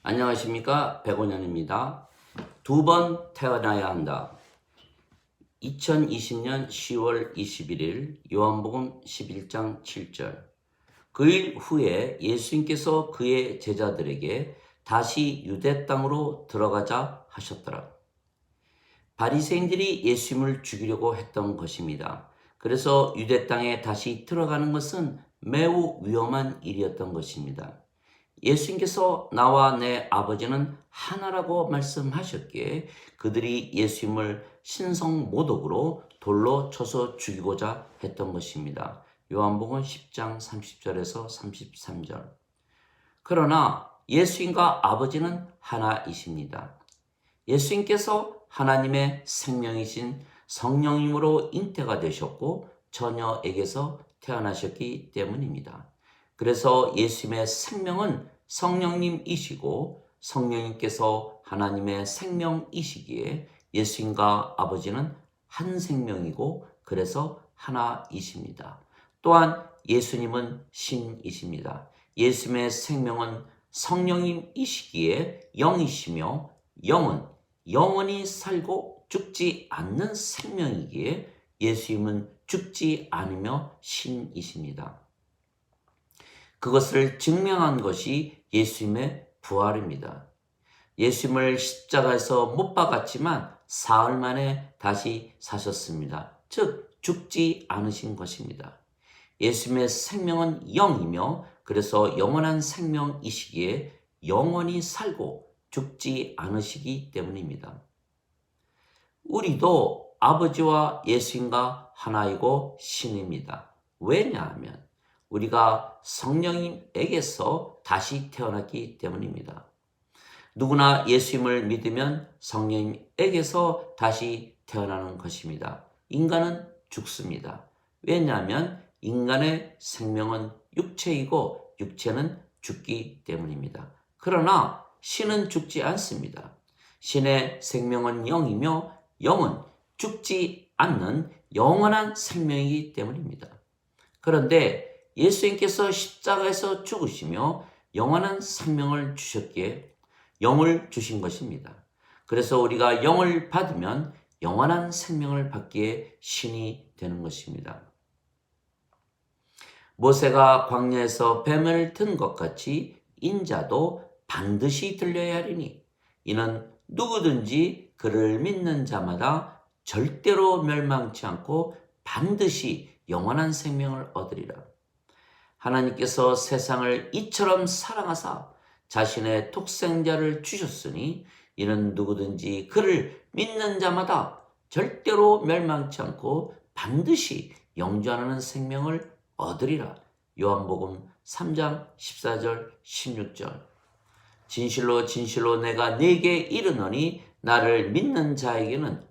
안녕하십니까, 백원현입니다. 두 번 태어나야 한다. 2020년 10월 21일 요한복음 11장 7절. 그 일 후에 예수님께서 그의 제자들에게 다시 유대 땅으로 들어가자 하셨더라. 바리새인들이 예수님을 죽이려고 했던 것입니다. 그래서 유대 땅에 다시 들어가는 것은 매우 위험한 일이었던 것입니다. 예수님께서 나와 내 아버지는 하나라고 말씀하셨기에 그들이 예수님을 신성모독으로 돌로 쳐서 죽이고자 했던 것입니다. 요한복음 10장 30절에서 33절. 그러나 예수님과 아버지는 하나이십니다. 예수님께서 하나님의 생명이신 성령님으로 잉태가 되셨고 처녀에게서 태어나셨기 때문입니다. 그래서 예수님의 생명은 성령님이시고 성령님께서 하나님의 생명이시기에 예수님과 아버지는 한 생명이고 그래서 하나이십니다. 또한 예수님은 신이십니다. 예수님의 생명은 성령님이시기에 영이시며 영은 영원히 살고 죽지 않는 생명이기에 예수님은 죽지 않으며 신이십니다. 그것을 증명한 것이 예수님의 부활입니다. 예수님을 십자가에서 못 박았지만 사흘 만에 다시 사셨습니다. 즉 죽지 않으신 것입니다. 예수님의 생명은 영이며 그래서 영원한 생명이시기에 영원히 살고 죽지 않으시기 때문입니다. 우리도 아버지와 예수님과 하나이고 신입니다. 왜냐하면 우리가 성령님에게서 다시 태어났기 때문입니다. 누구나 예수님을 믿으면 성령님에게서 다시 태어나는 것입니다. 인간은 죽습니다. 왜냐하면 인간의 생명은 육체이고 육체는 죽기 때문입니다. 그러나 신은 죽지 않습니다. 신의 생명은 영이며 영은 죽지 않는 영원한 생명이기 때문입니다. 그런데 예수님께서 십자가에서 죽으시며 영원한 생명을 주셨기에 영을 주신 것입니다. 그래서 우리가 영을 받으면 영원한 생명을 받기에 신이 되는 것입니다. 모세가 광야에서 뱀을 든 것 같이 인자도 반드시 들려야 하리니 이는 누구든지 그를 믿는 자마다 절대로 멸망치 않고 반드시 영원한 생명을 얻으리라. 하나님께서 세상을 이처럼 사랑하사 자신의 독생자를 주셨으니 이는 누구든지 그를 믿는 자마다 절대로 멸망치 않고 반드시 영존하는 생명을 얻으리라. 요한복음 3장 14절 16절. 진실로 진실로 내가 네게 이르노니 나를 믿는 자에게는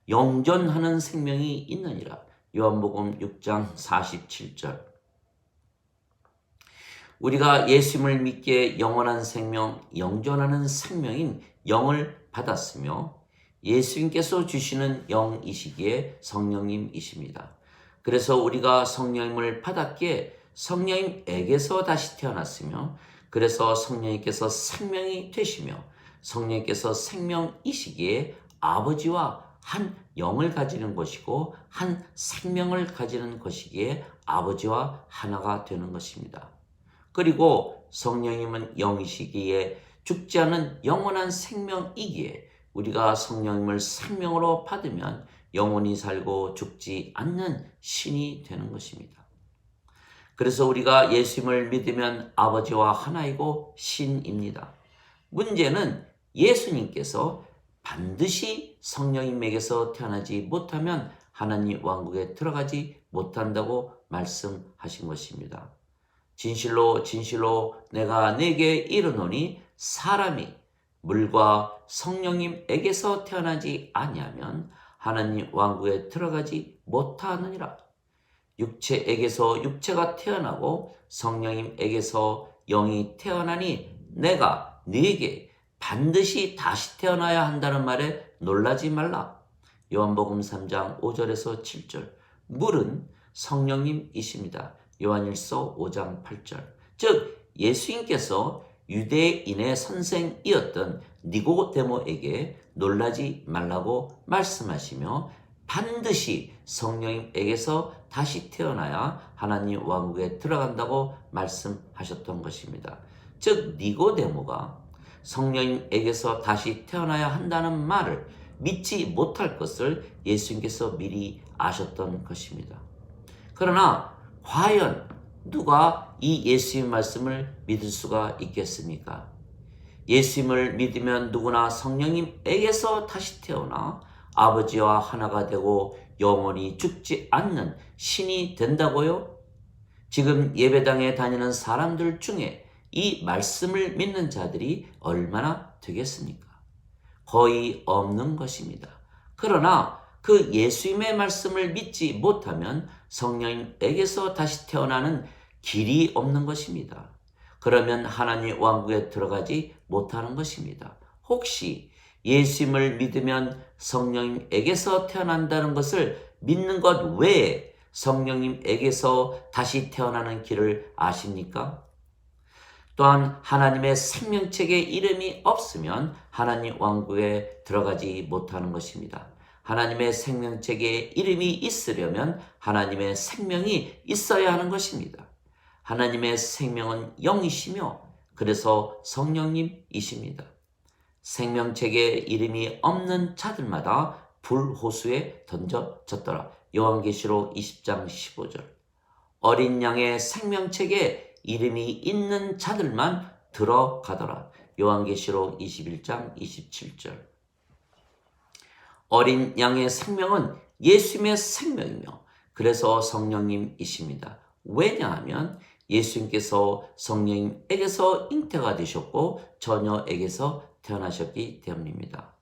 영존하는 생명이 있느니라. 요한복음 6장 47절. 우리가 예수님을 믿기에 영원한 생명, 영존하는 생명인 영을 받았으며 예수님께서 주시는 영이시기에 성령님이십니다. 그래서 우리가 성령님을 받았기에 성령님에게서 다시 태어났으며 그래서 성령님께서 생명이 되시며 성령님께서 생명이시기에 아버지와 한 영을 가지는 것이고 한 생명을 가지는 것이기에 아버지와 하나가 되는 것입니다. 그리고 성령님은 영이시기에 죽지 않은 영원한 생명이기에 우리가 성령님을 생명으로 받으면 영원히 살고 죽지 않는 신이 되는 것입니다. 그래서 우리가 예수님을 믿으면 아버지와 하나이고 신입니다. 문제는 예수님께서 반드시 성령님에게서 태어나지 못하면 하나님 왕국에 들어가지 못한다고 말씀하신 것입니다. 진실로 진실로 내가 네게 이르노니 사람이 물과 성령님에게서 태어나지 아니하면 하나님 왕국에 들어가지 못하느니라. 육체에게서 육체가 태어나고 성령님에게서 영이 태어나니 내가 네게 반드시 다시 태어나야 한다는 말에 놀라지 말라. 요한복음 3장 5절에서 7절. 물은 성령님이십니다. 요한일서 5장 8절. 즉 예수님께서 유대인의 선생이었던 니고데모에게 놀라지 말라고 말씀하시며 반드시 성령님에게서 다시 태어나야 하나님 왕국에 들어간다고 말씀하셨던 것입니다. 즉 니고데모가 성령님에게서 다시 태어나야 한다는 말을 믿지 못할 것을 예수님께서 미리 아셨던 것입니다. 그러나 과연 누가 이 예수님의 말씀을 믿을 수가 있겠습니까? 예수님을 믿으면 누구나 성령님에게서 다시 태어나 아버지와 하나가 되고 영원히 죽지 않는 신이 된다고요? 지금 예배당에 다니는 사람들 중에 이 말씀을 믿는 자들이 얼마나 되겠습니까? 거의 없는 것입니다. 그러나 그 예수님의 말씀을 믿지 못하면 성령님에게서 다시 태어나는 길이 없는 것입니다. 그러면 하나님 왕국에 들어가지 못하는 것입니다. 혹시 예수님을 믿으면 성령님에게서 태어난다는 것을 믿는 것 외에 성령님에게서 다시 태어나는 길을 아십니까? 또한 하나님의 생명책에 이름이 없으면 하나님 왕국에 들어가지 못하는 것입니다. 하나님의 생명책에 이름이 있으려면 하나님의 생명이 있어야 하는 것입니다. 하나님의 생명은 영이시며 그래서 성령님이십니다. 생명책에 이름이 없는 자들마다 불호수에 던져졌더라. 요한계시록 20장 15절. 어린 양의 생명책에 이름이 있는 자들만 들어가더라. 요한계시록 21장 27절. 어린 양의 생명은 예수님의 생명이며 그래서 성령님이십니다. 왜냐하면 예수님께서 성령님에게서 잉태가 되셨고 처녀에게서 태어나셨기 때문입니다.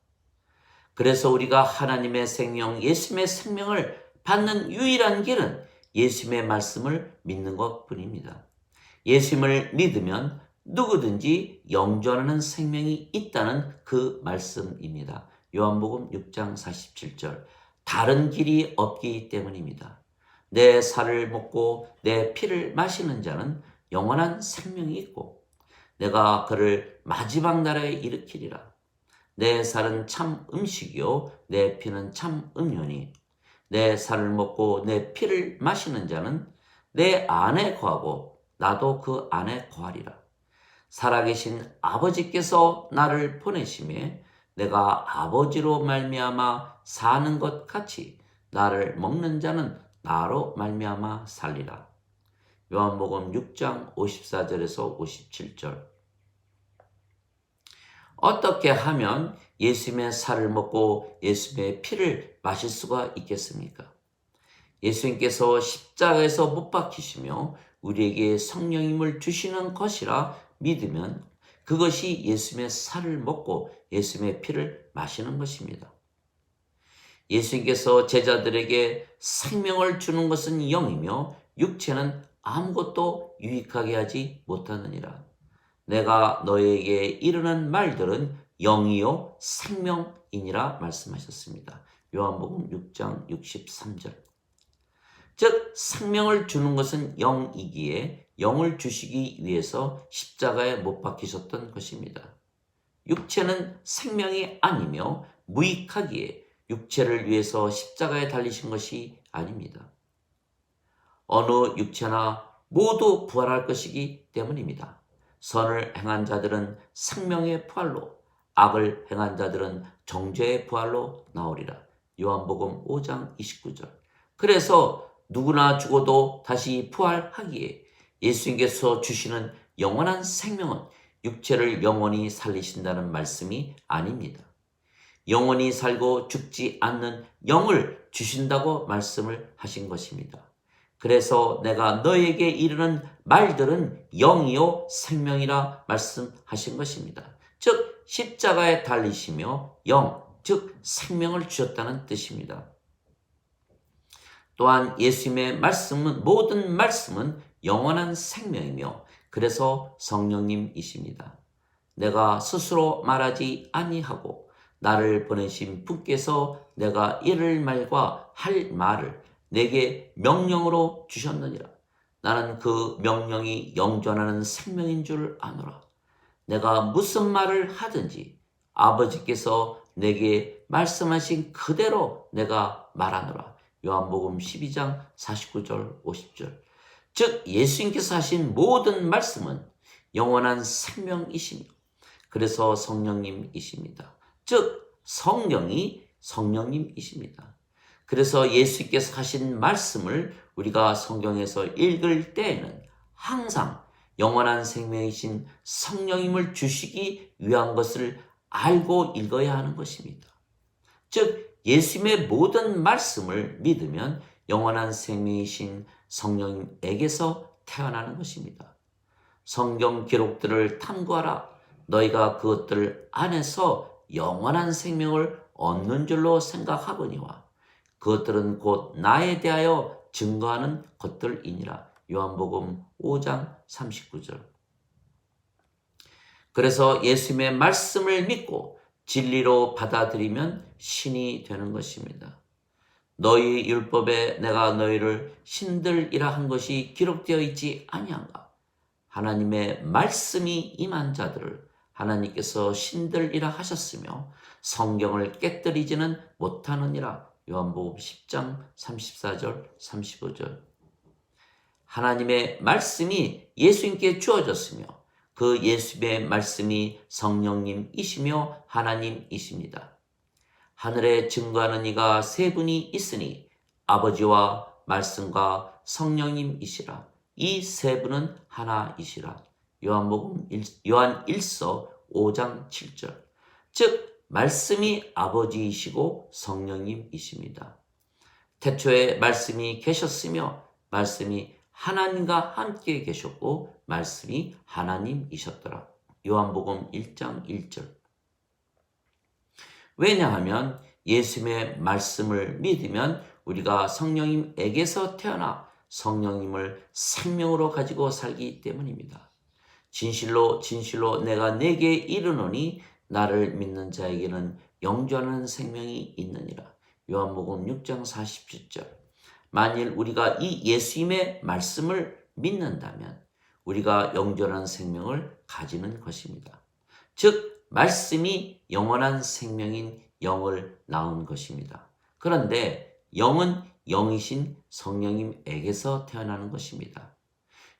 그래서 우리가 하나님의 생명, 예수님의 생명을 받는 유일한 길은 예수님의 말씀을 믿는 것뿐입니다. 예수님을 믿으면 누구든지 영존하는 생명이 있다는 그 말씀입니다. 요한복음 6장 47절. 다른 길이 없기 때문입니다. 내 살을 먹고 내 피를 마시는 자는 영원한 생명이 있고 내가 그를 마지막 날에 일으키리라. 내 살은 참 음식이요 내 피는 참 음료니 내 살을 먹고 내 피를 마시는 자는 내 안에 거하고 나도 그 안에 거하리라. 살아계신 아버지께서 나를 보내심에 내가 아버지로 말미암아 사는 것 같이 나를 먹는 자는 나로 말미암아 살리라. 요한복음 6장 54절에서 57절. 어떻게 하면 예수님의 살을 먹고 예수님의 피를 마실 수가 있겠습니까? 예수님께서 십자가에서 못 박히시며 우리에게 성령님을 주시는 것이라 믿으면 그것이 예수님의 살을 먹고 예수님의 피를 마시는 것입니다. 예수님께서 제자들에게 생명을 주는 것은 영이며 육체는 아무것도 유익하게 하지 못하느니라. 내가 너에게 이르는 말들은 영이요 생명이니라 말씀하셨습니다. 요한복음 6장 63절. 즉 생명을 주는 것은 영이기에 영을 주시기 위해서 십자가에 못 박히셨던 것입니다. 육체는 생명이 아니며 무익하기에 육체를 위해서 십자가에 달리신 것이 아닙니다. 어느 육체나 모두 부활할 것이기 때문입니다. 선을 행한 자들은 생명의 부활로, 악을 행한 자들은 정죄의 부활로 나오리라. 요한복음 5장 29절. 그래서 누구나 죽어도 다시 부활하기에 예수님께서 주시는 영원한 생명은 육체를 영원히 살리신다는 말씀이 아닙니다. 영원히 살고 죽지 않는 영을 주신다고 말씀을 하신 것입니다. 그래서 내가 너에게 이르는 말들은 영이요 생명이라 말씀하신 것입니다. 즉 십자가에 달리시며 영, 즉 생명을 주셨다는 뜻입니다. 또한 예수님의 말씀은 모든 말씀은 영원한 생명이며 그래서 성령님이십니다. 내가 스스로 말하지 아니하고 나를 보내신 분께서 내가 이를 말과 할 말을 내게 명령으로 주셨느니라. 나는 그 명령이 영존하는 생명인 줄 아노라. 내가 무슨 말을 하든지 아버지께서 내게 말씀하신 그대로 내가 말하노라. 요한복음 12장 49절 50절. 즉 예수님께서 하신 모든 말씀은 영원한 생명이시며 그래서 성령님이십니다. 즉 성령이 성령님이십니다. 그래서 예수께서 하신 말씀을 우리가 성경에서 읽을 때에는 항상 영원한 생명이신 성령님을 주시기 위한 것을 알고 읽어야 하는 것입니다. 즉 예수님의 모든 말씀을 믿으면 영원한 생명이신 성령님에게서 태어나는 것입니다. 성경 기록들을 탐구하라. 너희가 그것들 안에서 영원한 생명을 얻는 줄로 생각하거니와 그것들은 곧 나에 대하여 증거하는 것들이니라. 요한복음 5장 39절. 그래서 예수님의 말씀을 믿고 진리로 받아들이면 신이 되는 것입니다. 너희 율법에 내가 너희를 신들이라 한 것이 기록되어 있지 아니한가? 하나님의 말씀이 임한 자들을 하나님께서 신들이라 하셨으며 성경을 깨뜨리지는 못하느니라. 요한복음 10장 34절 35절. 하나님의 말씀이 예수님께 주어졌으며 그 예수님의 말씀이 성령님이시며 하나님이십니다. 하늘에 증거하는 이가 세 분이 있으니 아버지와 말씀과 성령님이시라. 이 세 분은 하나이시라. 요한 1서 5장 7절. 즉 말씀이 아버지이시고 성령님이십니다. 태초에 말씀이 계셨으며 말씀이 하나님과 함께 계셨고 말씀이 하나님이셨더라. 요한복음 1장 1절. 왜냐하면 예수님의 말씀을 믿으면 우리가 성령님에게서 태어나 성령님을 생명으로 가지고 살기 때문입니다. 진실로 진실로 내가 네게 이르노니 나를 믿는 자에게는 영존하는 생명이 있느니라. 요한복음 6장 47절. 만일 우리가 이 예수님의 말씀을 믿는다면 우리가 영존한 생명을 가지는 것입니다. 즉 말씀이 영원한 생명인 영을 낳은 것입니다. 그런데 영은 영이신 성령님에게서 태어나는 것입니다.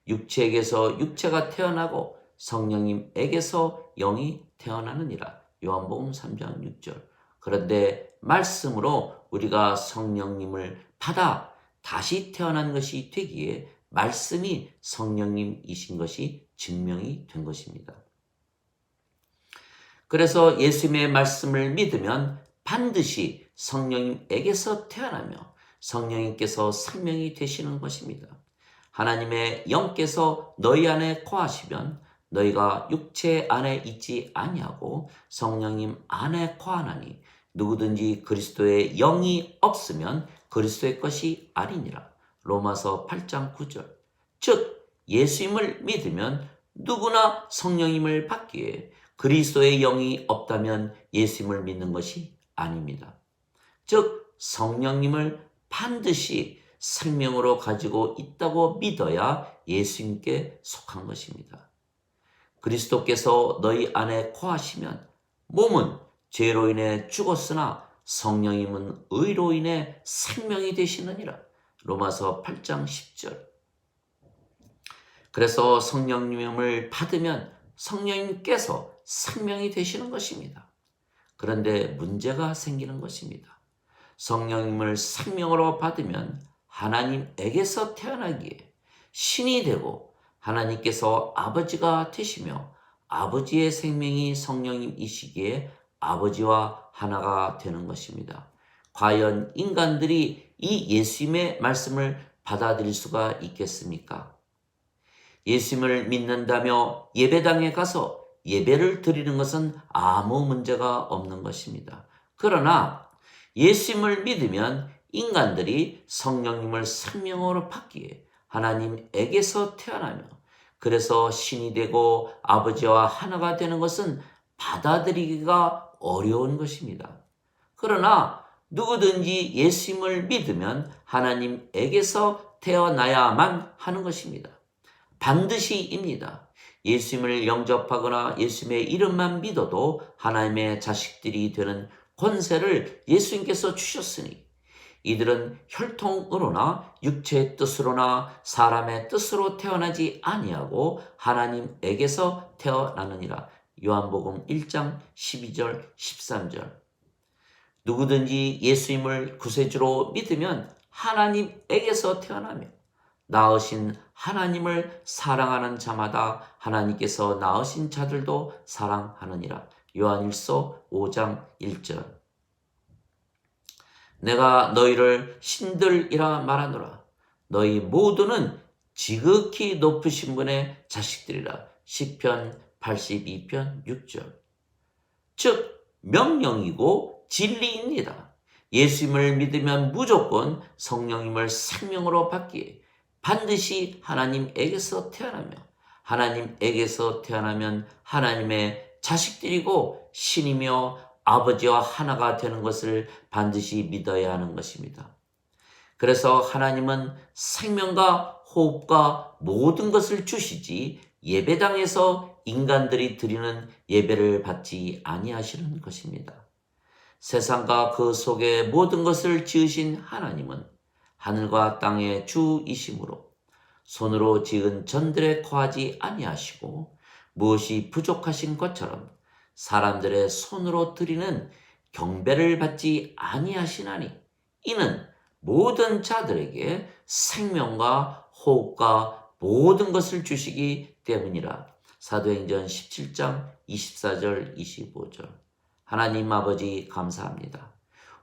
육체에게서 육체가 태어나고 성령님에게서 영이 태어나느니라. 요한복음 3장 6절. 그런데 말씀으로 우리가 성령님을 받아 다시 태어난 것이 되기에 말씀이 성령님이신 것이 증명이 된 것입니다. 그래서 예수님의 말씀을 믿으면 반드시 성령님에게서 태어나며 성령님께서 생명이 되시는 것입니다. 하나님의 영께서 너희 안에 거하시면 너희가 육체 안에 있지 아니하고 성령님 안에 거하나니 누구든지 그리스도의 영이 없으면 그리스도의 것이 아니니라. 로마서 8장 9절. 즉 예수님을 믿으면 누구나 성령님을 받기에 그리스도의 영이 없다면 예수님을 믿는 것이 아닙니다. 즉 성령님을 반드시 생명으로 가지고 있다고 믿어야 예수님께 속한 것입니다. 그리스도께서 너희 안에 거하시면 몸은 죄로 인해 죽었으나 성령님은 의로 인해 생명이 되시느니라. 로마서 8장 10절. 그래서 성령님을 받으면 성령님께서 생명이 되시는 것입니다. 그런데 문제가 생기는 것입니다. 성령님을 생명으로 받으면 하나님에게서 태어나기에 신이 되고 하나님께서 아버지가 되시며 아버지의 생명이 성령님이시기에 아버지와 하나가 되는 것입니다. 과연 인간들이 이 예수님의 말씀을 받아들일 수가 있겠습니까? 예수님을 믿는다며 예배당에 가서 예배를 드리는 것은 아무 문제가 없는 것입니다. 그러나 예수님을 믿으면 인간들이 성령님을 생명으로 받기에 하나님에게서 태어나며 그래서 신이 되고 아버지와 하나가 되는 것은 받아들이기가 어려운 것입니다. 그러나 누구든지 예수님을 믿으면 하나님에게서 태어나야만 하는 것입니다. 반드시입니다. 예수님을 영접하거나 예수님의 이름만 믿어도 하나님의 자식들이 되는 권세를 예수님께서 주셨으니 이들은 혈통으로나 육체의 뜻으로나 사람의 뜻으로 태어나지 아니하고 하나님에게서 태어나느니라. 요한복음 1장 12절 13절. 누구든지 예수님을 구세주로 믿으면 하나님에게서 태어나며 낳으신 하나님을 사랑하는 자마다 하나님께서 낳으신 자들도 사랑하느니라. 요한일서 5장 1절. 내가 너희를 신들이라 말하노라. 너희 모두는 지극히 높으신 분의 자식들이라. 시편 82편 6절. 즉 명령이고 진리입니다. 예수님을 믿으면 무조건 성령님을 생명으로 받기에 반드시 하나님에게서 태어나며 하나님에게서 태어나면 하나님의 자식들이고 신이며 아버지와 하나가 되는 것을 반드시 믿어야 하는 것입니다. 그래서 하나님은 생명과 호흡과 모든 것을 주시지 예배당에서 인간들이 드리는 예배를 받지 아니하시는 것입니다. 세상과 그 속에 모든 것을 지으신 하나님은 하늘과 땅의 주이시므로 손으로 지은 전들에 거하지 아니하시고 무엇이 부족하신 것처럼 사람들의 손으로 드리는 경배를 받지 아니하시나니 이는 모든 자들에게 생명과 호흡과 모든 것을 주시기 때문이라. 사도행전 17장 24절 25절. 하나님 아버지 감사합니다.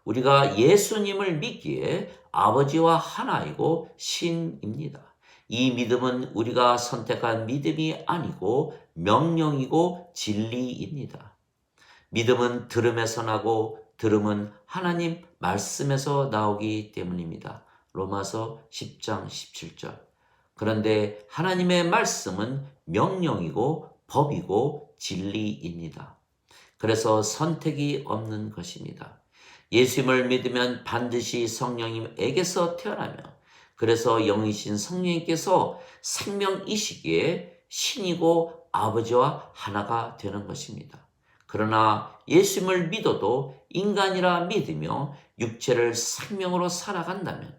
우리가 예수님을 믿기에 아버지와 하나이고 신입니다. 이 믿음은 우리가 선택한 믿음이 아니고 명령이고 진리입니다. 믿음은 들음에서 나고 들음은 하나님 말씀에서 나오기 때문입니다. 로마서 10장 17절. 그런데 하나님의 말씀은 명령이고 법이고 진리입니다. 그래서 선택이 없는 것입니다. 예수님을 믿으면 반드시 성령님에게서 태어나며 그래서 영이신 성령님께서 생명이시기에 신이고 아버지와 하나가 되는 것입니다. 그러나 예수님을 믿어도 인간이라 믿으며 육체를 생명으로 살아간다면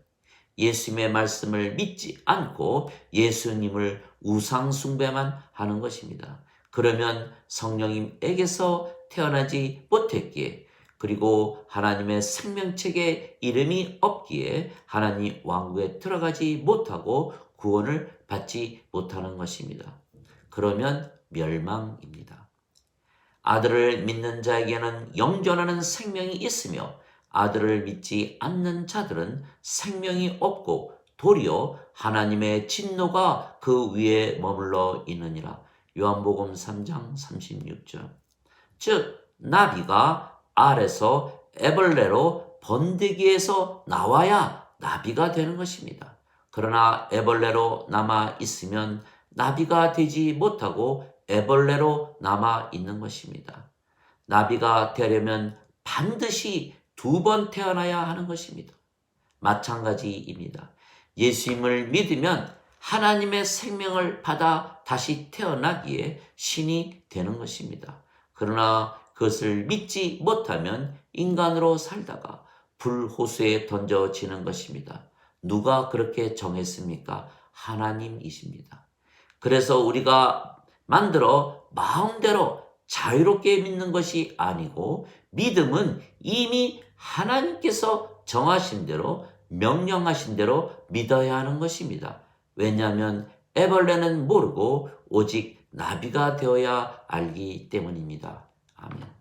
예수님의 말씀을 믿지 않고 예수님을 우상숭배만 하는 것입니다. 그러면 성령님에게서 태어나지 못했기에 그리고 하나님의 생명책에 이름이 없기에 하나님 왕국에 들어가지 못하고 구원을 받지 못하는 것입니다. 그러면 멸망입니다. 아들을 믿는 자에게는 영존하는 생명이 있으며 아들을 믿지 않는 자들은 생명이 없고 도리어 하나님의 진노가 그 위에 머물러 있느니라. 요한복음 3장 36절. 즉 나비가 알에서 애벌레로 번데기에서 나와야 나비가 되는 것입니다. 그러나 애벌레로 남아 있으면 나비가 되지 못하고 애벌레로 남아 있는 것입니다. 나비가 되려면 반드시 2번 태어나야 하는 것입니다. 마찬가지입니다. 예수님을 믿으면 하나님의 생명을 받아 다시 태어나기에 신이 되는 것입니다. 그러나 그것을 믿지 못하면 인간으로 살다가 불호수에 던져지는 것입니다. 누가 그렇게 정했습니까? 하나님이십니다. 그래서 우리가 만들어 마음대로 자유롭게 믿는 것이 아니고 믿음은 이미 하나님께서 정하신 대로 명령하신 대로 믿어야 하는 것입니다. 왜냐하면 애벌레는 모르고 오직 나비가 되어야 알기 때문입니다. 아멘.